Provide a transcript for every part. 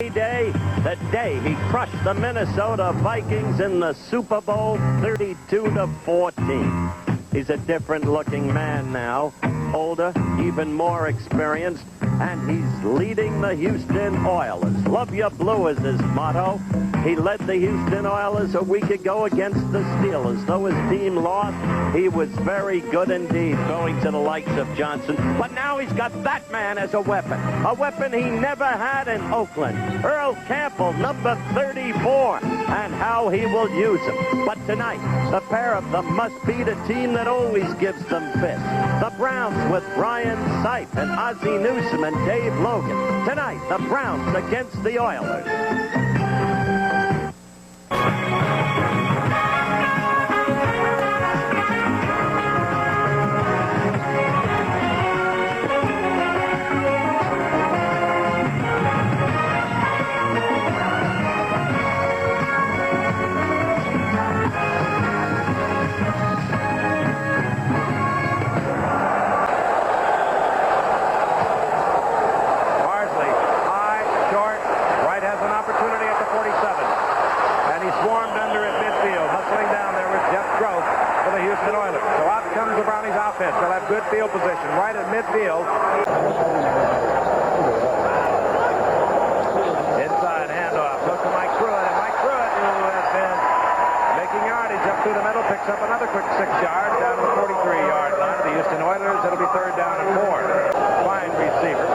Sunny day, the day he crushed the Minnesota Vikings in the Super Bowl 32-14. He's a different-looking man now, older, even more experienced, and he's leading the Houston Oilers. Love your blue is his motto. He led the Houston Oilers a week ago against the Steelers. Though his team lost, he was very good indeed, going to the likes of Johnson. But now he's got that man as a weapon he never had in Oakland. Earl Campbell, number 34, and how he will use him. But tonight, the pair of them must beat a team that always gives them fits. The Browns with Brian Sipe and Ozzie Newsome and Dave Logan. Tonight, the Browns against the Oilers. They'll have good field position right at midfield. Inside handoff goes to Mike Pruitt, and Mike Pruitt, who has been making yardage up through the middle, picks up another quick 6 yards down to the 43-yard line. The Houston Oilers, it'll be 3rd down and 4. Fine receiver.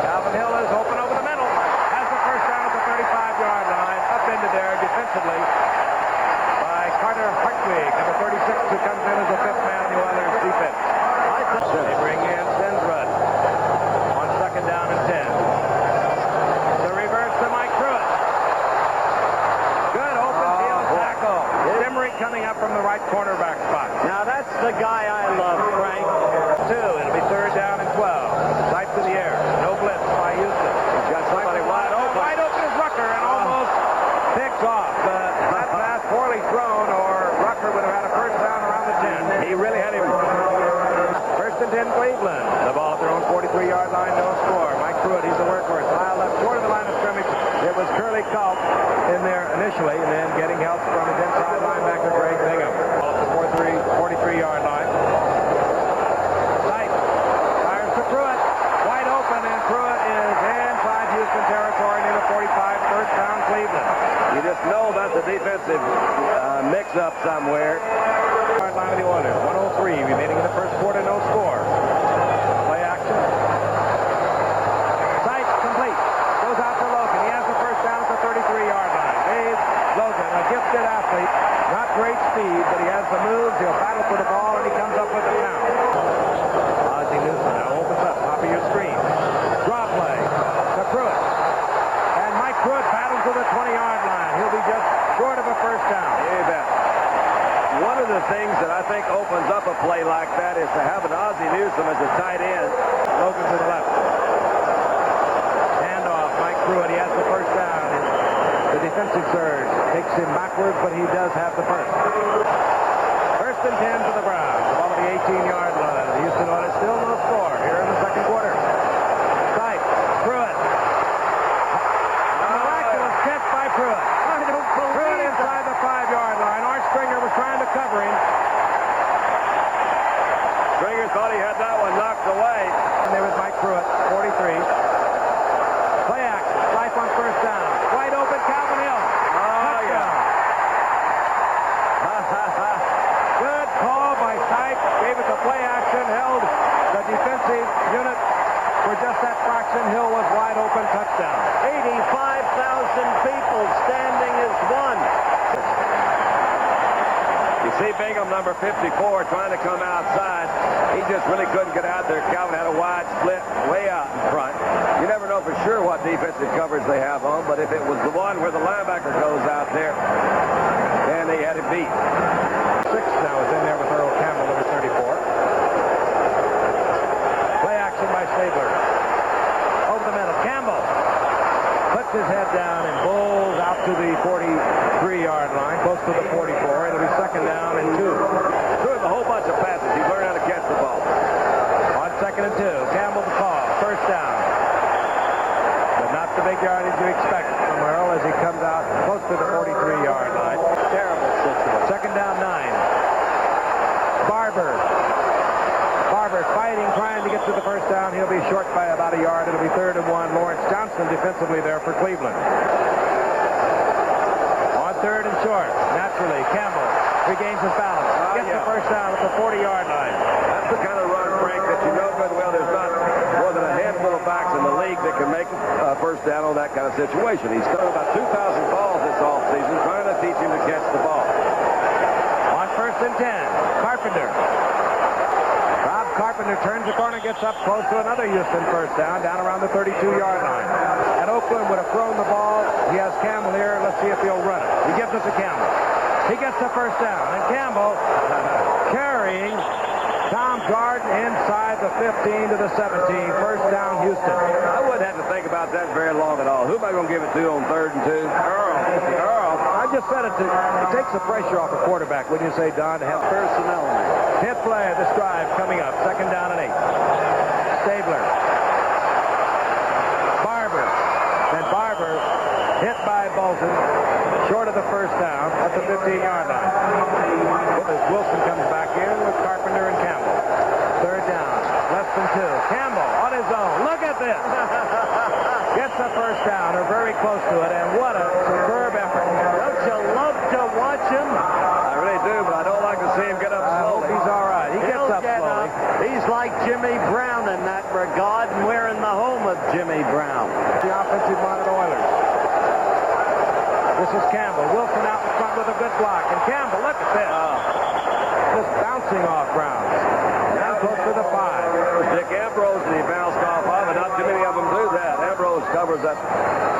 Calvin Hill is open over the middle. Has the first down at the 35-yard line. Up into there defensively. Carter Hartwig, number 36, who comes in as the 5th man in the Oilers defense. They bring in Sendrud on 2nd down and 10. The reverse to Mike Pruitt. Good open field tackle. Dimrick coming up from the right cornerback spot. Now that's the guy I love, Frank. 2, it'll be 3rd down and 12. Sight to the air. No blitz by Houston. He's got somebody wide open. Wide open is Rucker and almost picks off. That pass poorly thrown, or Rucker would have had a first down around the 10. He really had him. 1st and 10 Cleveland. The ball thrown 43-yard line, no score. Mike Pruitt, he's the workhorse. Mile left short of the line of scrimmage. It was Curly Culp in there initially, and then getting help from his inside linebacker, Greg Bingham. Ball at the 43-yard line. Sipe fires to Pruitt. Wide open, and Pruitt is inside Houston territory near the 45, 1st down Cleveland. You just know that's a defensive mix-up somewhere. Hard line of the Oilers. 1:03 remaining in the first quarter. No score. Play action. Sight complete. Goes out to Logan. He has the first down at the 33-yard line. Dave Logan, a gifted athlete. Not great speed, but he has the moves. He'll battle for the ball, and he comes up with it now. Ozzie Newsome now opens up. Top of your screen. Draw play to Pruitt. And Mike Pruitt battles to the 20-yard line. He'll be just short of a first down. You bet. One of the things that I think opens up a play like that is to have an Ozzie Newsome as a tight end. Logan to the left. Handoff, Mike Pruitt. He has the first down. The defensive surge takes him backwards, but he does have the first. 1st and 10 to the Browns. The ball at the 18-yard line. The Houston Oilers still no score here in the second quarter. Sipe, Pruitt. A miraculous catch by Pruitt. Pruitt inside the 5-yard line. Art Stringer was trying to cover him. Stringer thought he had that one knocked away. And there was Mike Pruitt, 43. Play action. Sipe on first down. Wide open, Calvin Hill. Oh, yeah. Good call by Sipe. Gave it the play action. Held the defensive unit for just that fraction. Hill was wide open. Touchdown. 85,000 people standing as one. You see Bingham, number 54, trying to come outside. He just really couldn't get out there. Calvin had a wide split way out in front. You never know for sure what defensive coverage they have on, but if it was the one where the linebacker goes out there, then they had it beat. 6 now is in there with Earl Campbell, number 34. Play action by Stabler. Over the middle. Campbell puts his head down and bowls out to the 43-yard line, close to the 44. It'll be 2nd down and 2. Doing a whole bunch of passes. He learned how to catch the ball. On 2nd and 2. Campbell the call. First down. yardage you expect from Earl as he comes out close to the 43-yard line. Terrible situation. Second down, 9. Barber fighting, trying to get to the first down. He'll be short by about a yard. It'll be 3rd and 1. Lawrence Johnson defensively there for Cleveland. On 3rd and short, naturally, Campbell regains his balance. Gets the first down at the 40-yard line. That's the kind of run, Frank, that you know good well there's not more than a handful of backs in the league that can make a first down on that kind of situation. He's thrown about 2,000 balls this offseason trying to teach him to catch the ball. On 1st and 10, Carpenter. Rob Carpenter turns the corner, gets up close to another Houston first down around the 32-yard line. And Oakland would have thrown the ball. He has Campbell here. Let's see if he'll run it. He gives it to Campbell. He gets the first down. And Campbell carrying Tom Garden inside the 15 to the 17. First down, Houston. I wouldn't have to think about that very long at all. Who am I going to give it to on 3rd and 2? Earl. I just said it takes the pressure off a quarterback, wouldn't you say, Don, to have Personnel. hit play of this drive coming up. 2nd down and 8. Stabler. Barber hit by Bolton short of the first down at the 15-yard line. As Wilson comes back in with Carpenter and Campbell. 3rd down, less than 2. Campbell on his own. Look at this. Gets the first down, or very close to it, and what a superb effort. Don't you love to watch him? I really do, but I don't like to see him get up I hope slowly. he's all right. He gets He'll up get slowly. He's like Jimmy Brown in that regard, and we're in the home of Jimmy Brown. The offensive minded Oilers. This is Campbell. Wilson out in front with a good block. And Campbell, look at this. Just bouncing off grounds. Down close to the 5. Dick Ambrose, and he bounced off of it. Not too many of them do that. Ambrose covers that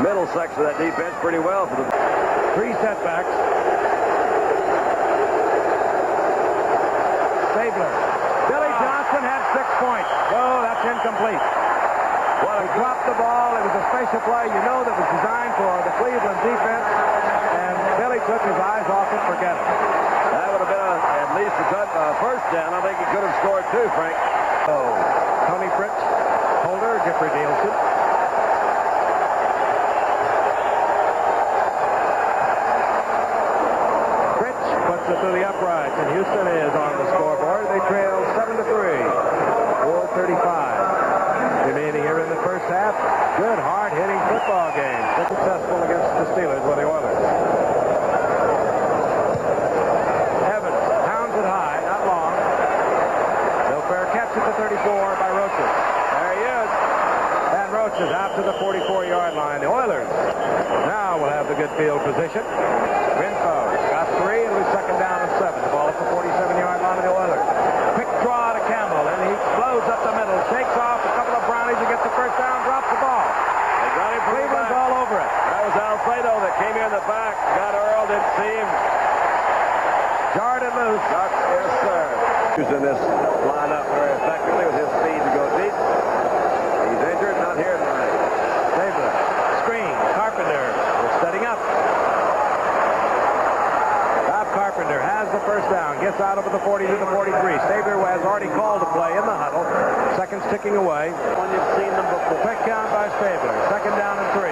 middle section of that defense pretty well for the 3 setbacks. Stabler. Billy Johnson had 6 points. Oh, that's incomplete. He dropped the ball. It was a special play, you know, that was designed for the Cleveland defense. And Billy took his eyes off it. Forget it. That would have been at least a first down. I think he could have scored 2, Frank. Oh, Tony Fritz, Holder, Gifford Nielsen. Fritz puts it to the uprights, and Houston is on the scoreboard. They trail 7-3. 4:35 remaining here in the first half. Good, hard-hitting football game. Successful against the Steelers with the Oilers. Evans pounds it high, not long. No fair catch at the 34 by Roaches. There he is. And Roaches out to the 44-yard line. The Oilers now will have the good field position. Renfro got 3. It'll be 2nd down and 7. The ball at the 47-yard line of the Oilers. Quick draw to Campbell, and he blows up the middle, shakes off a couple of brownies to get the first down, drops the ball. They got him from the Cleveland's back. all over it. That was Alfredo that came here in the back. Got Earl, didn't see him. Jarred it loose. Yes, sir. Using this lineup very effectively with his speed to go deep. He's injured, not here tonight. Stabler. Screen. Carpenter is setting up. Bob Carpenter has the first down. Gets out over the 40 to the 43. Stabler has already called the play in the huddle. Seconds ticking away. When you've seen them before. Quick count by Stabler. 2nd down and 3.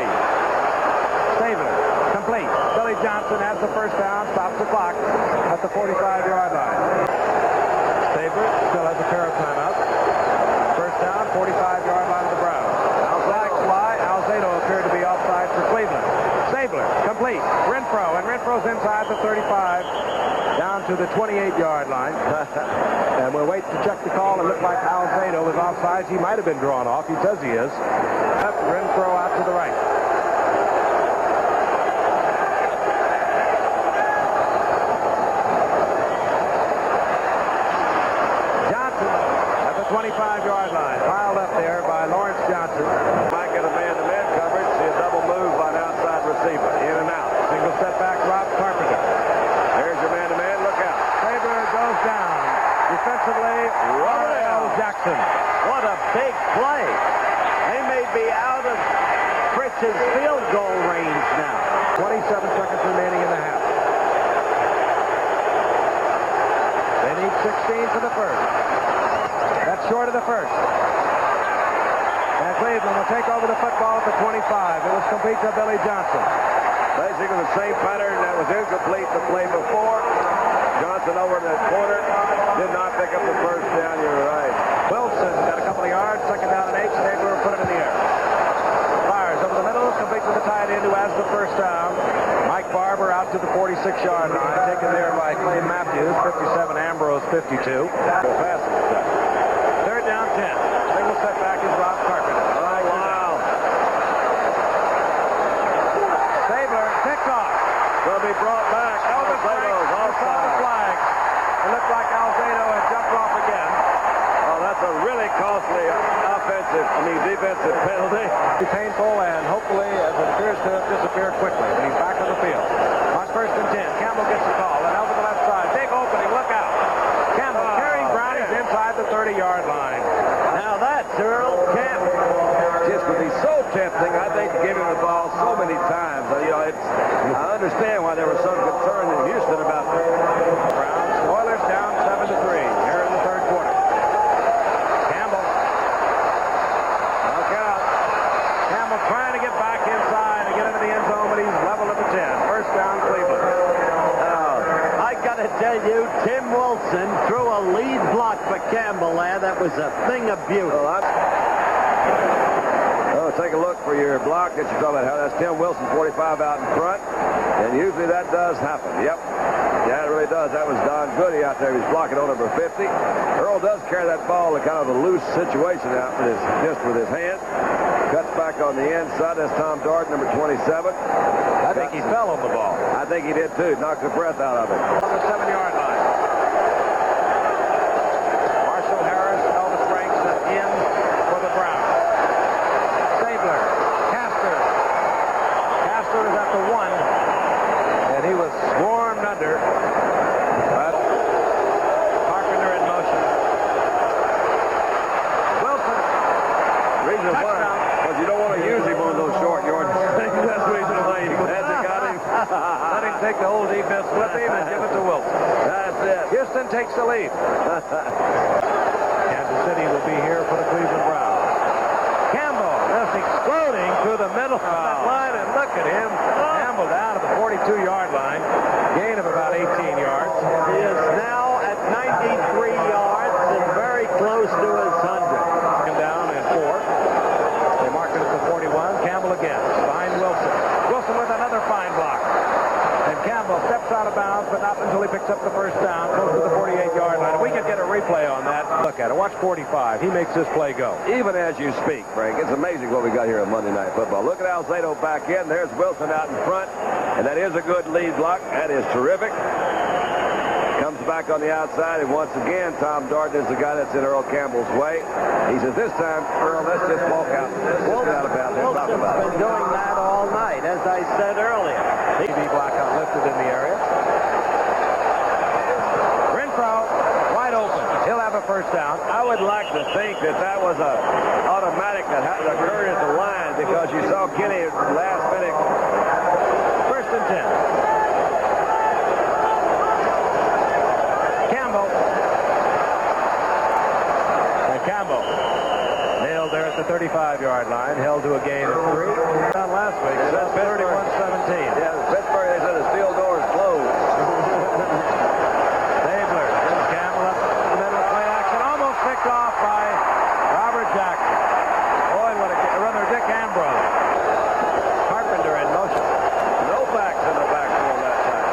Stabler. Complete. Billy Johnson has the first down. Stops the clock at the 45-yard line. Stabler still has a pair of timeouts. First down, 45-yard line of the Browns. Flags fly. Alzado appeared to be offside for Cleveland. Stabler, complete. Renfro, and Renfro's inside the 35, down to the 28-yard line. And we'll wait to check the call. It looked like Alzado was offside. He might have been drawn off. He says he is. Left, Renfro out to the right. Johnson at the 25-yard line. Piled up there by Lawrence Johnson. Might get a man-to-man coverage. See a double move by an outside receiver. In and out. Single step back, Rob Carpenter. There's your man-to-man. Look out. Saber goes down. Defensively, L. Jackson. What a big play. They may be out of Fritz's field goal range now. 27 seconds remaining in the half. They need 16 for the first. That's short of the first. And Cleveland will take over the football at the 25. It was complete to Billy Johnson. Basically the same pattern that was incomplete the play before. Johnson over in the corner. Did not pick up the first down. You're right. Wilson got a couple of yards. Second down and 8. Stabler put it in the air. Fires over the middle. Complete to the tight end who has the first down. Mike Barber out to the 46-yard line. Taken there by Clay Matthews. 57. Ambrose 52. Third down 10. Single setback is Rob Carpenter. Oh, wow. Stabler picks off. Will be brought back. Elvis Franks saw the flag. It looked like Alzado had jumped off again. Oh, that's a really costly defensive penalty. Painful, and hopefully, as it appears to have disappeared quickly. But he's back on the field. On first and 10, Campbell gets the call. And out to the left side. Big opening. Look out. Campbell carrying Brown. He's inside the 30-yard line. Now that's Earl Campbell. Just would be so tempting, I think, to give him the ball so many times. I understand why there was some concern in Houston about that. Browns, Oilers down 7-3 here in the third quarter. Campbell. Look out. Campbell trying to get back inside and get into the end zone, but he's level at the 10. First down, Cleveland. I got to tell you, Tim Wilson threw a lead block for Campbell there. That was a thing of beauty. Take a look for your block that you're talking about. That's Tim Wilson, 45 out in front. And usually that does happen. Yep. Yeah, it really does. That was Don Goody out there. He's blocking on number 50. Earl does carry that ball in kind of a loose situation out with his hand. Cuts back on the inside. That's Tom Dart, number 27. I think he fell on the ball. I think he did too. Knocked the breath out of it. On the 7-yard line. Marshall Harris, Elvis Franks in for the Browns. Stabler, Castor is at the 1, and he was swarmed under. But Carpenter in motion. Wilson. Reason why, because you don't want to use him on those short yardage. That's the reason why he got him. Let him take the whole defense with him and give it to Wilson. That's it. Houston takes the lead. Kansas City will be here for the Cleveland Browns. Campbell just exploding through the middle of that line, and look at him. Campbell down to the 42-yard line. Gain of about 18 yards. He is now at 93 yards and very close to his 100. Down and 4. They mark it at the 41. Campbell again. Behind Wilson. Wilson with another fine block. And Campbell steps out of bounds, but not until he picks up the first down, close to the 48-yard line. We could get a replay on that. Look at it. Watch 45. He makes this play go. Even as you speak, Frank, it's amazing what we got here on Monday Night Football. Look at Alzado back in. There's Wilson out in front, and that is a good lead block. That is terrific. Comes back on the outside, and once again, Tom Dart is the guy that's in Earl Campbell's way. He says, this time, Earl, let's just walk out. Let's just get out of bounds and talk about it. Wilson's been doing that all night, as I said earlier. TV blackout lifted in the area. Renfro, wide open. He'll have a first down. I would like to think that was a automatic that occurred at the line because you saw Kenny last minute. First and 10. Campbell nailed there at the 35-yard line, held to a gain of 3. Done last week. That's 31-17. Yeah, Pittsburgh, they said the steel door is closed. Stabler brings Campbell up the middle of play action, almost picked off by Robert Jackson. Boy, what a runner, Dick Ambrose. Carpenter in motion. No backs in the backfield that time.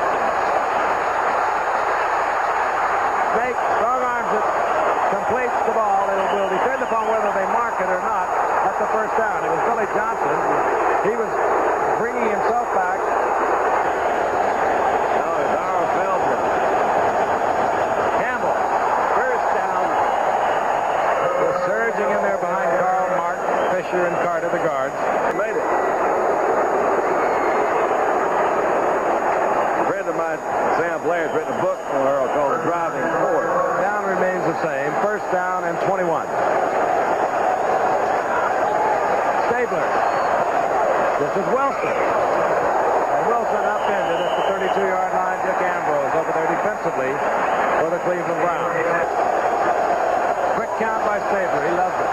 Snake strong arms it, completes the ball. Will depend upon whether they mark it or not at the first down. It was Billy Johnson. He was bringing himself back. No, it's Darrell Feldman. Campbell, first down. Was surging in there behind Carl, Martin, Fisher, and Carter, the guards. Made it. A friend of mine, Sam Blair, has written a book on Earl called The Driving Force. Down remains the same. First down and 21. Stabler. This is Wilson. And Wilson upended at the 32-yard line. Dick Ambrose over there defensively for the Cleveland Browns. Quick count by Stabler. He loves it.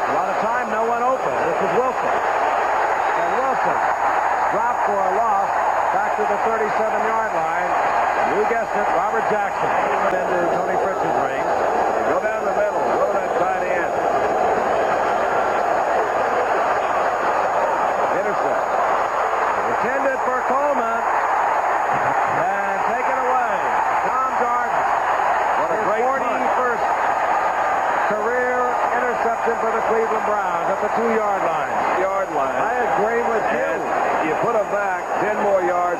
A lot of time, no one open. This is Wilson. And Wilson dropped for a loss back to the 37-yard line. You guessed it, Robert Jackson. Into Tony Fritz's range. Go down the middle. Go to that tight end. Intercept. Intended for Coleman. And taken away. Tom Darden. What a great 41st career interception for the Cleveland Browns at the 2-yard line. I agree with you. And you put them back 10 more yards.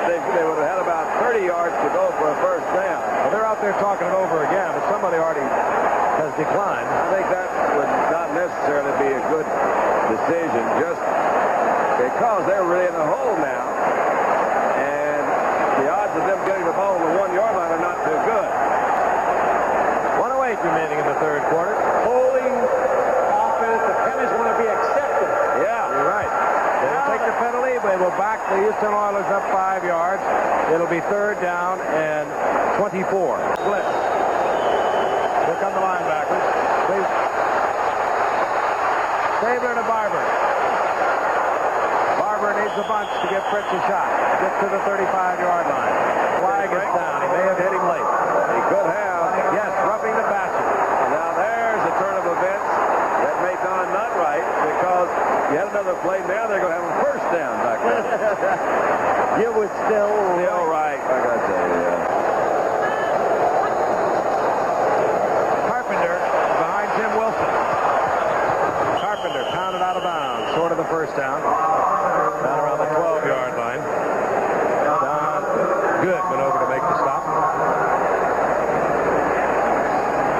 They would have had about 30 yards to go for a first down. Well, they're out there talking it over again, but somebody already has declined. I think that would not necessarily be a good decision, just because they're really in a hole now. And the odds of them getting the ball on the 1-yard line are not too good. 1:08 remaining in the third quarter. Holding offense. The penalties want to be accepted. Yeah. You're right. They'll take the penalty, but it will back the Houston Oilers up 5 yards. It'll be third down and 24. Blitz. Here come the linebackers. Please. Stabler to Barber. Barber needs a bunch to give Fritz a shot. Get to the 35-yard line. Flag is down. He may have hit him late. He could have. Yes, roughing the passer. Now there's a turn of events that made Don not right, because you had another play. Now they're going to have a first down back there. You were still right. I got to tell you, Carpenter behind Tim Wilson. Carpenter pounded out of bounds, short of the first down. Down around the 12-yard line. Don Good went over to make the stop.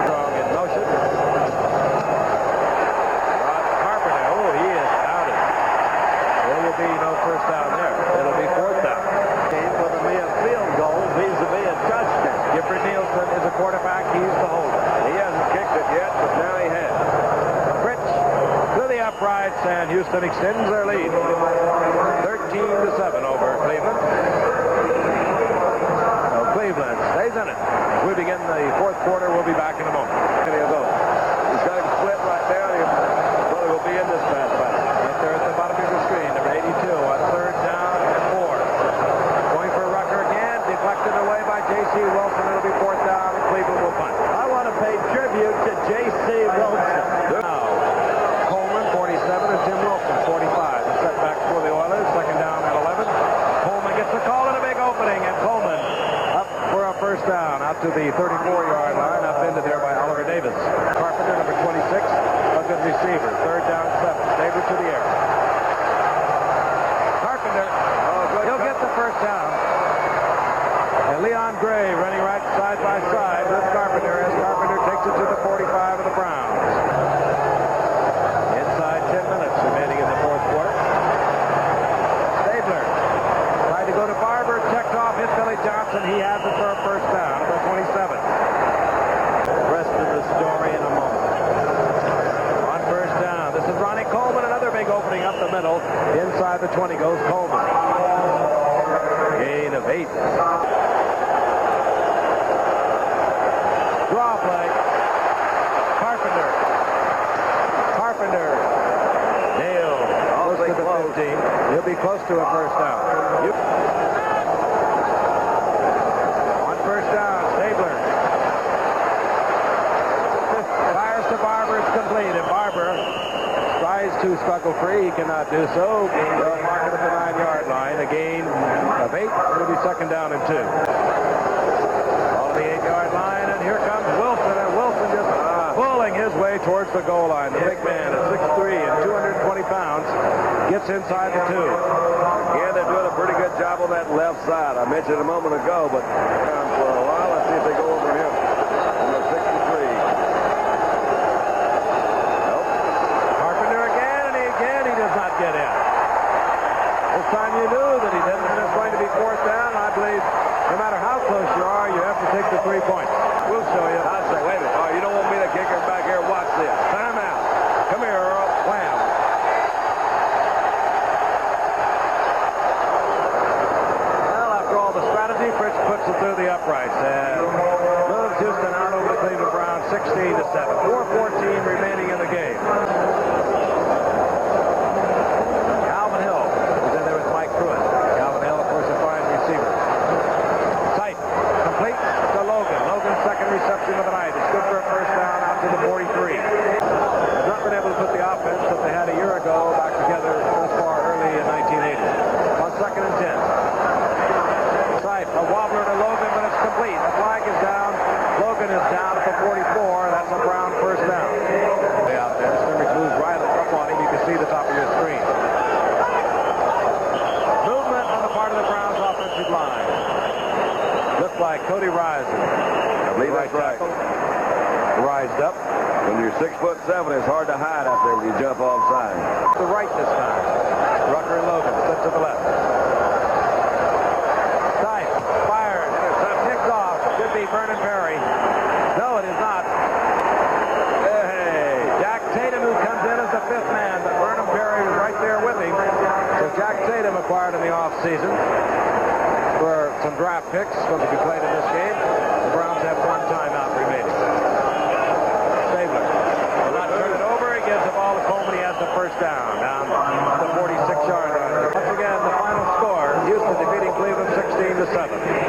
Strong in motion. Rod Carpenter, he is outed. There will be no first down there. It'll be fourth down. game with a mere field goal vis-a-vis a touchdown. Gifford Nielsen is a quarterback. He's the holder. He hasn't kicked it yet, but now he has. Fritz to the uprights, and Houston extends their lead. 13-7 over Cleveland. So Cleveland stays in it. As we begin the fourth quarter, we'll be back in a moment. Any of those. He's got him split right down. He probably will be in this pass back. Right there at the bottom of your screen, number 82 on third down and 4. Going for Rucker again, deflected away by J.C. Wilson. It'll be fourth down, and Cleveland will punt. I want to pay tribute to J.C. Wilson. Now, Coleman, 47, and Tim Wilson, 45. The setback for the Oilers, second down and 11. Coleman gets the call in a big opening, and Coleman up for a first down, out to the 34-yard line, upended there by Oliver Davis. Carpenter, number 26, a good receiver. Third down, 7. Davis to the air. Carpenter, he'll get the first down. And Leon Gray running right side by side with Carpenter as Carpenter takes it to the 45 of the Browns. Inside 10 minutes remaining in the fourth quarter. Stabler tried to go to Barber, checked off, hit Billy Johnson. He has it for a first down, number 27. The rest of the story in a moment. On first down, this is Ronnie Coleman, another big opening up the middle. Inside the 20 goes Coleman. Gain of 8. Draw play. Carpenter. Nailed. Close to the 15. He'll be close to a first down. On first down, Stabler. Fires to Barber. It's complete. And Barber tries to struggle free. He cannot do so. They'll mark it at the 9-yard line. A gain of 8. It'll be second down and 2. On the 8-yard line, and here comes Wilson, and Wilson just pulling his way towards the goal line. The big man at 6'3" and 220 pounds gets inside the 2. Again, they're doing a pretty good job on that left side. I mentioned it a moment ago, but for a while, let's see if they go over him. Number 63. Nope. Carpenter again, and he does not get in. This time you knew that he didn't, and it's going to be fourth down. I believe no matter how close you are, you have to take the 3 points. We'll show you. I say, wait a minute. Oh, you don't want me to kick him back here. Watch this. Time out. Come here, Earl. Wham. Well, after all the strategy, Fritz puts it through the uprights and moves Houston out over the Cleveland Browns 16-7. 4:14 remaining in the game. offense that they had a year ago back together this far early in 1980. On 2nd and 10. Sipe, a wobbler to Logan, but it's complete. The flag is down. Logan is down at the 44. That's a Brown first down. Way out there. Scrimmage moves right up on him. You can see the top of your screen. Movement on the part of the Browns offensive line. Looked like Cody Rising. I believe that's right. Rised up. When you're 6'7", it's hard to hide out there when you jump offside. To the right this time. Rucker and Logan flip to the left. Sipe fired. Picked off. Should be Vernon Perry. No, it is not. Hey, Jack Tatum, who comes in as the 5th man, but Vernon Perry was right there with him. So Jack Tatum acquired in the offseason for some draft picks going to be played in this game. The Browns have one timeout remaining. Stabler will not turn it over. He gives the ball to Coleman. He has the first down the 46-yard line. Once again, the final score: Houston defeating Cleveland 16-7.